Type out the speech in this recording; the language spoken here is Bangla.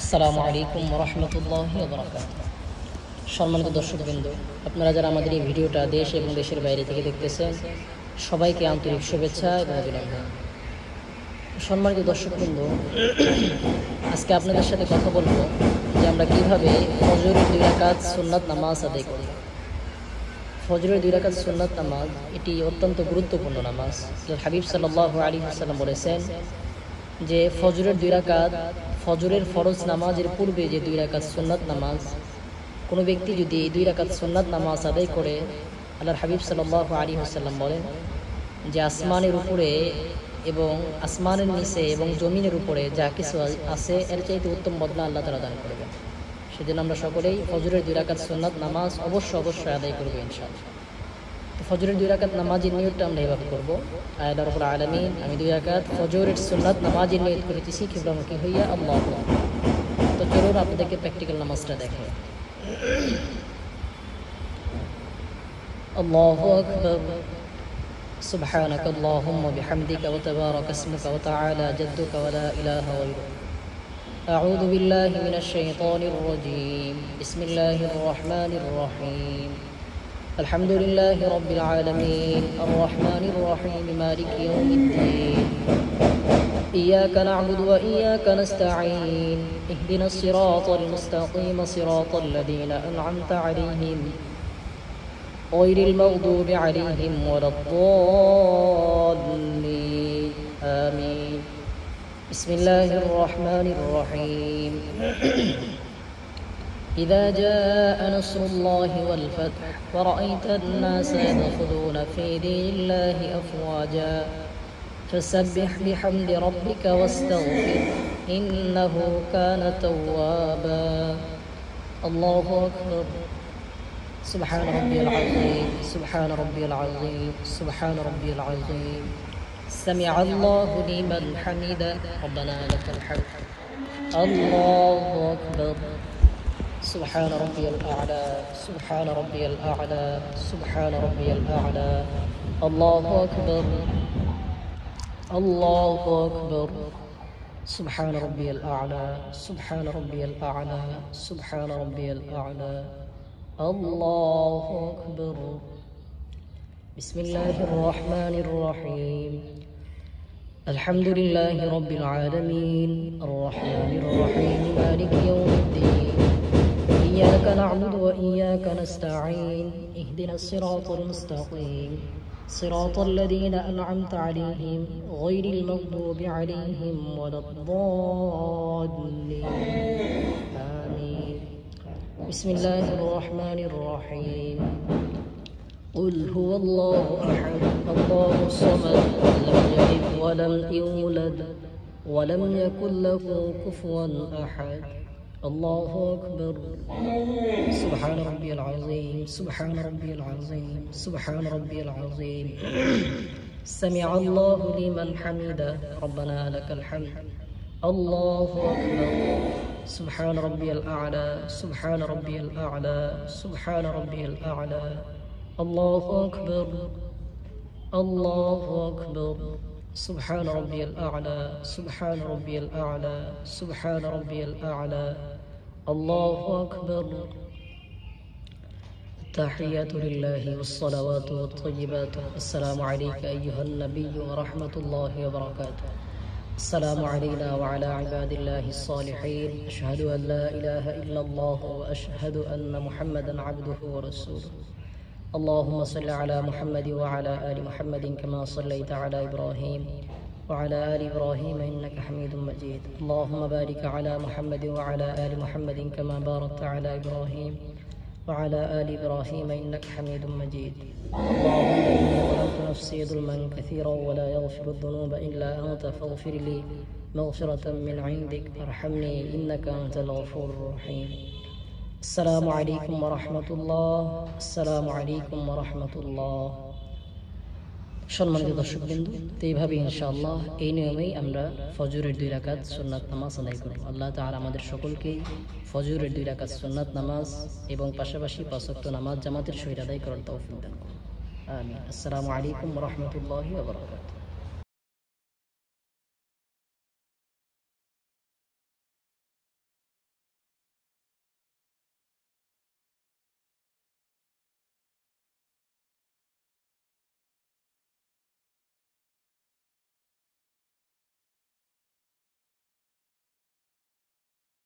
আসসালামু আলাইকুম ওয়া রাহমাতুল্লাহি ওয়া বারাকাতুহু। সম্মানিত দর্শকবৃন্দ, আপনারা যারা আমাদের এই ভিডিওটা দেশ এবং দেশের বাইরে থেকে দেখতেছেন, সবাইকে আন্তরিক শুভেচ্ছা এবং অভিনন্দন। সম্মানিত দর্শকবৃন্দ, আজকে আপনাদের সাথে কথা বলবো যে আমরা কিভাবে ফজরের 2 রাকাত সুন্নাত নামাজ আদায় করি। ফজরের 2 রাকাত সুন্নাত নামাজ এটি অত্যন্ত গুরুত্বপূর্ণ নামাজ। হাবিব সাল্লাল্লাহু আলাইহি ওয়াসাল্লাম বলেছেন যে ফজরের 2 রাকাত, ফজরের ফরজ নামাজের পূর্বে যে 2 রাকাত সুন্নাত নামাজ, কোনো ব্যক্তি যদি এই 2 রাকাত সুন্নাত নামাজ আদায় করে, আল্লাহর হাবিব সাল্লাল্লাহু আলাইহি ওয়াসাল্লাম বলেন যে আসমানের উপরে এবং আসমানের নিচে এবং জমিনের উপরে যা কিছু আছে এর চাইতে উত্তম বদলা আল্লাহ তাআলা দান করবেন। সেজন্য আমরা সকলেই ফজরের 2 রাকাত সুন্নাত নামাজ অবশ্যই আদায় করবো ইনশাআল্লাহ। তো ফজরের 2 রাকাত নামাজের নিয়তটা আমরা এভাবে করবো। আয়াত রাব্বুল আলামিন, আমি 2 রাকাত ফজরের সুন্নাত নামাজের নিয়ত করিতেছি কিবলামুখী হইয়া, আল্লাহু আকবার। তো চলুন আপনাদেরকে প্র্যাকটিক্যাল নামাজটা দেখে। আল্লাহু আকবার, সুবহানাকা আল্লাহুম্মা বিহামদিকা ওয়া তাবারাকা ইসমুকা ওয়া তাআলা জাদ্দুকা ওয়া লা ইলাহা গায়রুক। আউযু বিল্লাহি মিনাশ শাইতানির রাজীম। বিসমিল্লাহির রহমানির রহিম। আলহামদুলিল্লাহি রাব্বিল আলামিন, আর রহমানির রহিম, মালিকি ইয়াউমিদ্দিন। إياك نعبد وإياك نستعين، اهدنا الصراط المستقيم صراط الذين أنعمت عليهم غير المغضوب عليهم ولا الضالين، آمين. بسم الله الرحمن الرحيم. إذا جاء نصر الله والفتح ورأيت الناس يدخلون في دين الله أفواجا فسبح بحمد ربك واستغفر إنه كان توابا. الله أكبر. سبحان ربي العظيم، سبحان ربي العظيم، سبحان ربي العظيم. سمع الله لمن حمده، ربنا لك الحمد. الله أكبر. سبحان ربي الأعلى، سبحان ربي الأعلى، سبحان ربي الأعلى. الله أكبر، الله أكبر. سبحان ربي الأعلى، سبحان ربي الأعلى، سبحان ربي الأعلى. الله أكبر. بسم الله الرحمن الرحيم. الحمد لله رب العالمين، الرحمن الرحيم، مالك يوم الدين. إياك نعبد وإياك نستعين، اهدنا الصراط المستقيم صراط الذين أنعمت عليهم غير المغضوب عليهم ولا الضالين، آمين. بسم الله الرحمن الرحيم. قل هو الله أحد، الله الصمد، لم يلد ولم يولد ولم يكن له كفوا أحد. الله أكبر. سبحان ربي العظيم، سبحان ربي العظيم، سبحان ربي العظيم. سمع الله لمن حمده، ربنا لك الحمد. الله أكبر. سبحان ربي الأعلى، سبحان ربي الأعلى، سبحان ربي الأعلى. الله أكبر، الله أكبر. سبحان ربي الأعلى، سبحان ربي الأعلى، سبحان ربي الأعلى. الله أكبر. التحيات لله والصلوات والطيبات. السلام عليك أيها النبي ورحمة الله وبركاته. السلام علينا وعلى عباد الله الصالحين. أشهد أن لا إله إلا الله وأشهد أن محمدا عبده ورسوله. اللهم صل على محمد وعلى آل محمد كما صليت على إبراهيم وعلى آل إبراهيم إنك حميد مجيد. اللهم بارك على محمد وعلى آل محمد كما باركت على إبراهيم وعلى آل إبراهيم إنك حميد مجيد. اللهم إني ظلمت نفسي ظلما كثيرا ولا يغفر الذنوب إلا أنت فاغفر لي مغفرة من عندك وارحمني إنك أنت الغفور الرحيم. السلام عليكم ورحمة الله، السلام عليكم ورحمة الله. সম্মানিত দর্শকবৃন্দ, তো এইভাবে ইনশাআল্লাহ এই নিয়মেই আমরা ফজরের 2 রাকাত সুন্নাত নামাজ আদায় করব। আল্লাহ তাআলা আমাদের সকলকেই ফজরের 2 রাকাত সুন্নাত নামাজ এবং পাশাপাশি 5 ওয়াক্ত নামাজ জামাতের সহিত আদায় করার তৌফিক দান করুন। আমিন। আসসালামু আলাইকুম ওয়া রাহমাতুল্লাহি ওয়া বারাকাতুহু।